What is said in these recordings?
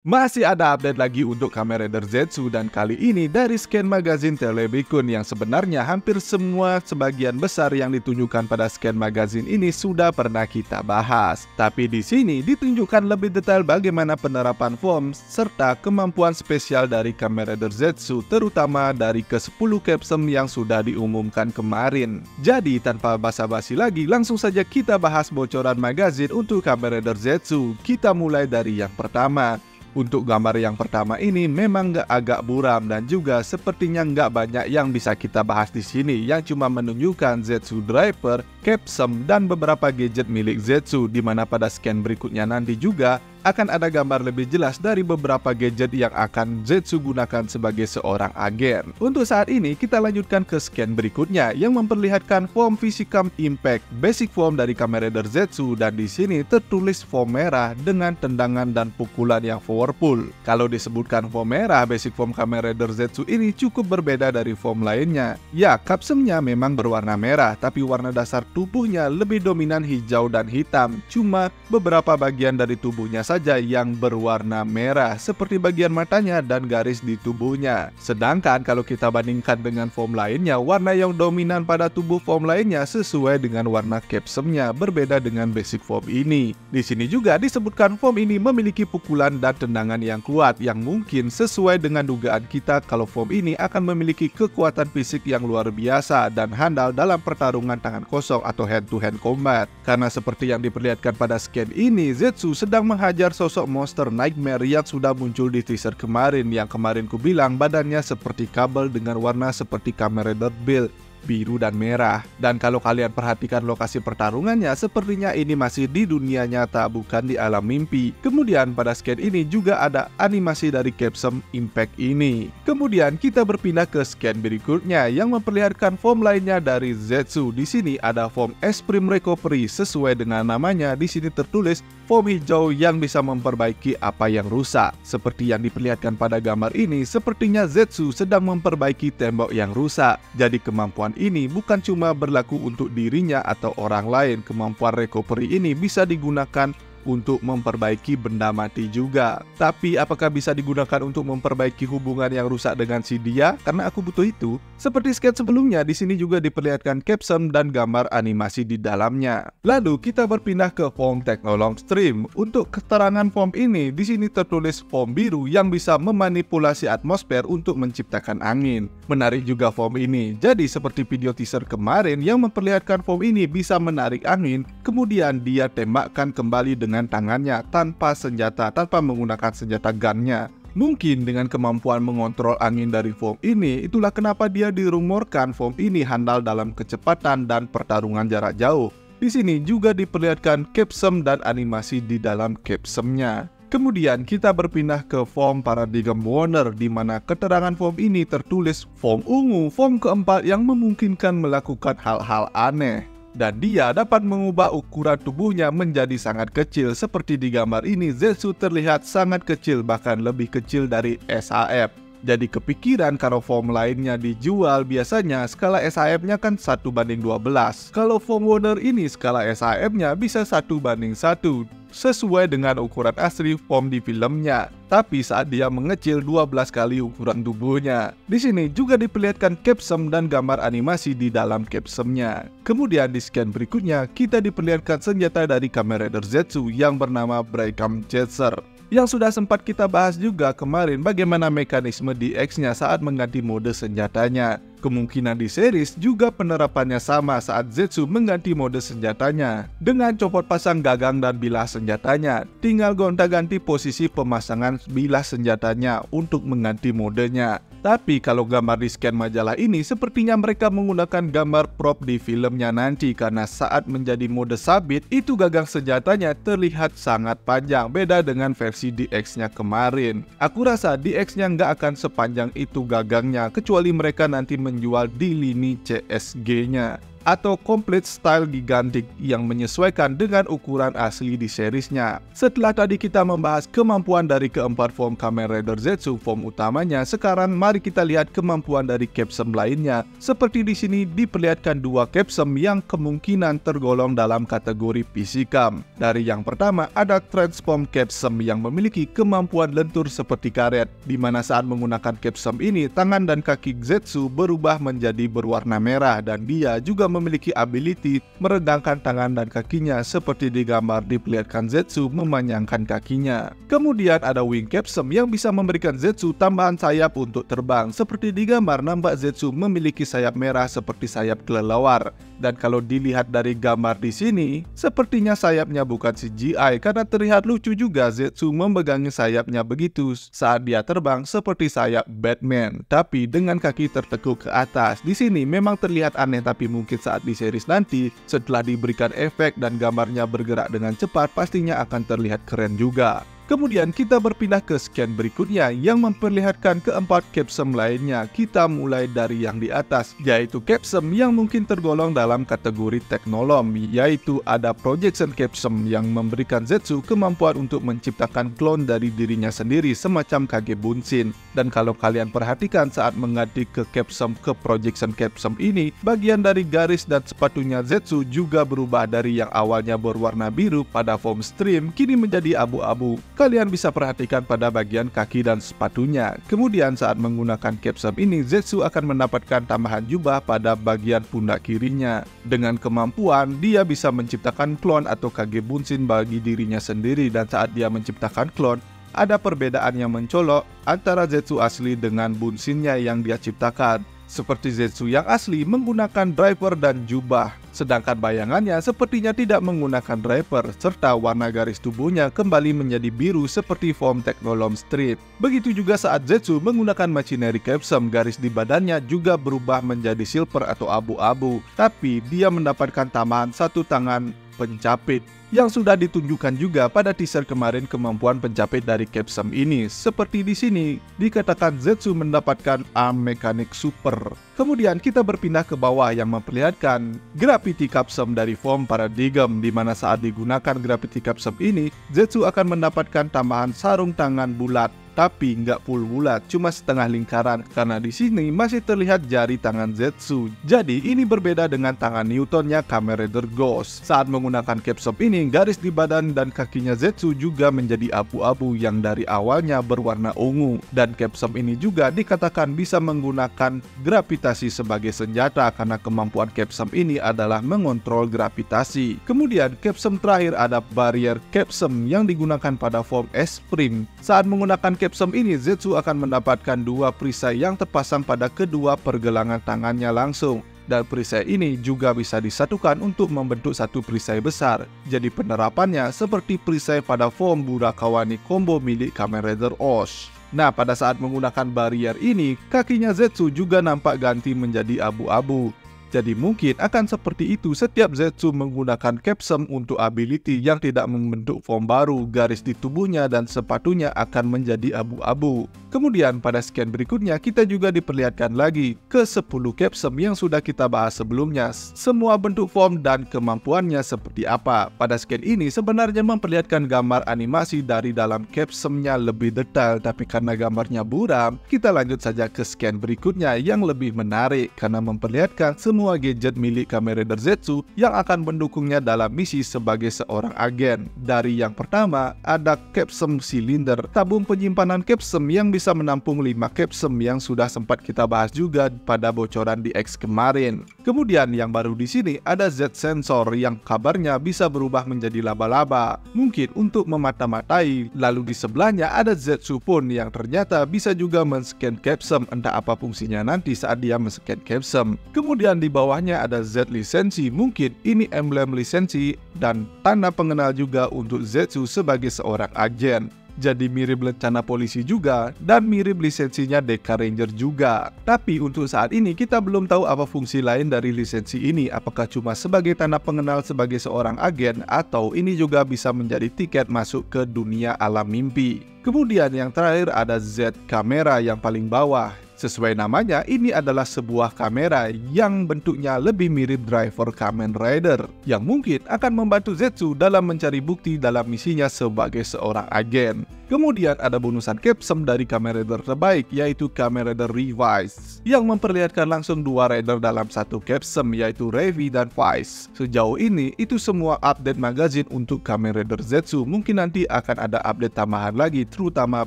Masih ada update lagi untuk Kamen Rider Zetsu, dan kali ini dari Scan Magazine Telebikun, yang sebenarnya hampir semua sebagian besar yang ditunjukkan pada Scan Magazine ini sudah pernah kita bahas. Tapi di sini ditunjukkan lebih detail bagaimana penerapan form serta kemampuan spesial dari Kamen Rider Zetsu, terutama dari ke-10 capsum yang sudah diumumkan kemarin. Jadi tanpa basa-basi lagi, langsung saja kita bahas bocoran magazine untuk Kamen Rider Zetsu. Kita mulai dari yang pertama. Untuk gambar yang pertama ini memang agak buram dan juga sepertinya nggak banyak yang bisa kita bahas di sini, yang cuma menunjukkan Zetsu Driver, capsum, dan beberapa gadget milik Zetsu, di mana pada scan berikutnya nanti juga akan ada gambar lebih jelas dari beberapa gadget yang akan Zetsu gunakan sebagai seorang agen. Untuk saat ini kita lanjutkan ke scan berikutnya yang memperlihatkan form Physicam Impact basic form dari Kamen Rider Zetsu, dan di sini tertulis form merah dengan tendangan dan pukulan yang powerful. Kalau disebutkan form merah, basic form Kamen Rider Zetsu ini cukup berbeda dari form lainnya. Ya, capsumnya memang berwarna merah, tapi warna dasar tubuhnya lebih dominan hijau dan hitam. Cuma beberapa bagian dari tubuhnya saja yang berwarna merah, seperti bagian matanya dan garis di tubuhnya. Sedangkan kalau kita bandingkan dengan form lainnya, warna yang dominan pada tubuh form lainnya sesuai dengan warna capsumnya, berbeda dengan basic form ini. Di sini juga disebutkan form ini memiliki pukulan dan tendangan yang kuat, yang mungkin sesuai dengan dugaan kita kalau form ini akan memiliki kekuatan fisik yang luar biasa dan handal dalam pertarungan tangan kosong atau hand-to-hand combat. Karena seperti yang diperlihatkan pada scan ini, Zetsu sedang menghajar sosok monster Nightmare yang sudah muncul di teaser kemarin, yang kemarin ku bilang badannya seperti kabel dengan warna seperti Kamen Rider Build, biru dan merah. Dan kalau kalian perhatikan lokasi pertarungannya, sepertinya ini masih di dunia nyata, bukan di alam mimpi. Kemudian pada scan ini juga ada animasi dari capsum Impact ini. Kemudian kita berpindah ke scan berikutnya yang memperlihatkan form lainnya dari Zetsu. Di sini ada form Extreme Recovery, sesuai dengan namanya. Di sini tertulis form hijau yang bisa memperbaiki apa yang rusak. Seperti yang diperlihatkan pada gambar ini, sepertinya Zetsu sedang memperbaiki tembok yang rusak. Jadi kemampuan ini bukan cuma berlaku untuk dirinya atau orang lain. Kemampuan recovery ini bisa digunakan untuk memperbaiki benda mati juga. Tapi apakah bisa digunakan untuk memperbaiki hubungan yang rusak dengan si dia? Karena aku butuh itu. Seperti sketch sebelumnya, di sini juga diperlihatkan capsum dan gambar animasi di dalamnya. Lalu kita berpindah ke form Technolong Stream. Untuk keterangan form ini, di sini tertulis form biru yang bisa memanipulasi atmosfer untuk menciptakan angin. Menarik juga form ini. Jadi seperti video teaser kemarin yang memperlihatkan form ini bisa menarik angin, kemudian dia tembakkan kembali dengan tangannya tanpa senjata, tanpa menggunakan senjata gunnya. Mungkin dengan kemampuan mengontrol angin dari form ini, itulah kenapa dia dirumorkan form ini handal dalam kecepatan dan pertarungan jarak jauh. Di sini juga diperlihatkan capsum dan animasi di dalam capsumnya. Kemudian kita berpindah ke form Paradigm Warner, di mana keterangan form ini tertulis form ungu, form keempat yang memungkinkan melakukan hal-hal aneh. Dan dia dapat mengubah ukuran tubuhnya menjadi sangat kecil. Seperti di gambar ini, Zetsu terlihat sangat kecil, bahkan lebih kecil dari SHF. Jadi kepikiran kalau form lainnya dijual, biasanya skala SHF-nya kan 1:12. Kalau form Warner ini skala SHF-nya bisa 1:1, sesuai dengan ukuran asli form di filmnya. Tapi saat dia mengecil 12 kali ukuran tubuhnya. Di sini juga diperlihatkan capsum dan gambar animasi di dalam capsumnya. Kemudian di scan berikutnya kita diperlihatkan senjata dari Kamen Rider Zetsu yang bernama Breakam Chaser, yang sudah sempat kita bahas juga kemarin bagaimana mekanisme DX-nya saat mengganti mode senjatanya. Kemungkinan di series juga penerapannya sama saat Zetsu mengganti mode senjatanya. Dengan copot pasang gagang dan bilah senjatanya, tinggal gonta-ganti posisi pemasangan bilah senjatanya untuk mengganti modenya. Tapi kalau gambar di scan majalah ini, sepertinya mereka menggunakan gambar prop di filmnya nanti, karena saat menjadi mode sabit, itu gagang senjatanya terlihat sangat panjang, beda dengan versi DX-nya kemarin. Aku rasa DX-nya nggak akan sepanjang itu gagangnya, kecuali mereka nanti menjual di lini CSG-nya. atau Complete Style Gigantic yang menyesuaikan dengan ukuran asli di serisnya. Setelah tadi kita membahas kemampuan dari keempat form Kamen Rider Zetsu form utamanya, sekarang mari kita lihat kemampuan dari Capsum lainnya. Seperti di sini diperlihatkan dua Capsum yang kemungkinan tergolong dalam kategori Physicam. Dari yang pertama ada Transform Capsum yang memiliki kemampuan lentur seperti karet, di mana saat menggunakan Capsum ini tangan dan kaki Zetsu berubah menjadi berwarna merah, dan dia juga memiliki ability meregangkan tangan dan kakinya seperti di gambar diperlihatkan Zetsu memanjangkan kakinya. Kemudian ada Wing Capsum yang bisa memberikan Zetsu tambahan sayap untuk terbang. Seperti di gambar nampak Zetsu memiliki sayap merah seperti sayap kelelawar. Dan kalau dilihat dari gambar di sini, sepertinya sayapnya bukan CGI karena terlihat lucu juga Zetsu memegangi sayapnya begitu saat dia terbang seperti sayap Batman, tapi dengan kaki tertekuk ke atas. Di sini memang terlihat aneh, tapi mungkin saat di series nanti setelah diberikan efek dan gambarnya bergerak dengan cepat pastinya akan terlihat keren juga. Kemudian kita berpindah ke scan berikutnya yang memperlihatkan keempat Capsum lainnya. Kita mulai dari yang di atas, yaitu Capsum yang mungkin tergolong dalam kategori teknolom, yaitu ada Projection Capsum yang memberikan Zetsu kemampuan untuk menciptakan klon dari dirinya sendiri semacam Kage Bunshin. Dan kalau kalian perhatikan saat mengganti ke Capsum ke Projection Capsum ini, bagian dari garis dan sepatunya Zetsu juga berubah dari yang awalnya berwarna biru pada form Stream kini menjadi abu-abu. Kalian bisa perhatikan pada bagian kaki dan sepatunya. Kemudian saat menggunakan Capsum ini, Zetsu akan mendapatkan tambahan jubah pada bagian pundak kirinya. Dengan kemampuan, dia bisa menciptakan klon atau Kage Bunshin bagi dirinya sendiri, dan saat dia menciptakan klon, ada perbedaan yang mencolok antara Zetsu asli dengan Bunshinnya yang dia ciptakan. Seperti Zetsu yang asli menggunakan driver dan jubah, sedangkan bayangannya sepertinya tidak menggunakan driver, serta warna garis tubuhnya kembali menjadi biru seperti form Technolom Strip. Begitu juga saat Zetsu menggunakan Machinery Capsum, garis di badannya juga berubah menjadi silver atau abu-abu, tapi dia mendapatkan tambahan satu tangan pencapit yang sudah ditunjukkan juga pada teaser kemarin. Kemampuan pencapit dari Capsum ini seperti di sini dikatakan Zetsu mendapatkan arm mekanik super. Kemudian kita berpindah ke bawah yang memperlihatkan Gravity Capsum dari form Paradigm, di mana saat digunakan Gravity Capsum ini Zetsu akan mendapatkan tambahan sarung tangan bulat, tapi nggak full bulat, cuma setengah lingkaran karena di sini masih terlihat jari tangan Zetsu. Jadi ini berbeda dengan tangan Newtonnya Kamen Rider Ghost. Saat menggunakan Capsum ini, garis di badan dan kakinya Zetsu juga menjadi abu-abu yang dari awalnya berwarna ungu. Dan Capsum ini juga dikatakan bisa menggunakan gravitasi sebagai senjata karena kemampuan Capsum ini adalah mengontrol gravitasi. Kemudian Capsum terakhir ada Barrier Capsum yang digunakan pada form S-Frame. Saat menggunakan Capsum ini, Zetsu akan mendapatkan dua perisai yang terpasang pada kedua pergelangan tangannya langsung. Dan perisai ini juga bisa disatukan untuk membentuk satu perisai besar. Jadi penerapannya seperti perisai pada form Burakawani Combo milik Kamen Rider Osh. Nah, pada saat menggunakan barrier ini, kakinya Zetsu juga nampak ganti menjadi abu-abu. Jadi mungkin akan seperti itu setiap Zetsu menggunakan Capsum untuk ability yang tidak membentuk form baru, garis di tubuhnya dan sepatunya akan menjadi abu-abu. Kemudian pada scan berikutnya kita juga diperlihatkan lagi ke 10 Capsum yang sudah kita bahas sebelumnya. Semua bentuk form dan kemampuannya seperti apa. Pada scan ini sebenarnya memperlihatkan gambar animasi dari dalam Capsumnya lebih detail, tapi karena gambarnya buram, kita lanjut saja ke scan berikutnya yang lebih menarik karena memperlihatkan semua gadget milik Kamen Rider Zetsu yang akan mendukungnya dalam misi sebagai seorang agen. Dari yang pertama ada Capsum Cylinder, tabung penyimpanan Capsum yang bisa menampung 5 Capsum yang sudah sempat kita bahas juga pada bocoran di X kemarin. Kemudian yang baru di sini ada Z Sensor yang kabarnya bisa berubah menjadi laba-laba, mungkin untuk memata-matai. Lalu di sebelahnya ada Z Supon yang ternyata bisa juga men-scan Capsum, entah apa fungsinya nanti saat dia men-scan Capsum. Kemudian di bawahnya ada Z Lisensi, mungkin ini emblem lisensi dan tanda pengenal juga untuk Zetsu sebagai seorang agen. Jadi mirip lencana polisi juga dan mirip lisensinya Deka Ranger juga. Tapi untuk saat ini kita belum tahu apa fungsi lain dari lisensi ini, apakah cuma sebagai tanda pengenal sebagai seorang agen atau ini juga bisa menjadi tiket masuk ke dunia alam mimpi. Kemudian yang terakhir ada Z Kamera yang paling bawah. Sesuai namanya, ini adalah sebuah kamera yang bentuknya lebih mirip driver Kamen Rider yang mungkin akan membantu Zetsu dalam mencari bukti dalam misinya sebagai seorang agen. Kemudian ada bonusan capsule dari Kamen Rider terbaik, yaitu Kamen Rider Revice, yang memperlihatkan langsung dua rider dalam satu capsule, yaitu Revi dan Vice. Sejauh ini, itu semua update magazine untuk Kamen Rider Zetsu. Mungkin nanti akan ada update tambahan lagi, terutama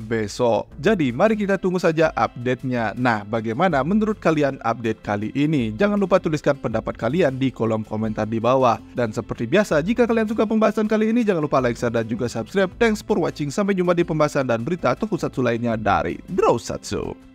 besok. Jadi, mari kita tunggu saja update-nya. Nah, bagaimana menurut kalian update kali ini? Jangan lupa tuliskan pendapat kalian di kolom komentar di bawah. Dan seperti biasa, jika kalian suka pembahasan kali ini, jangan lupa like, share, dan juga subscribe. Thanks for watching. Sampai jumpa di pembahasan dan berita tokusatsu lainnya dari Brosatsu.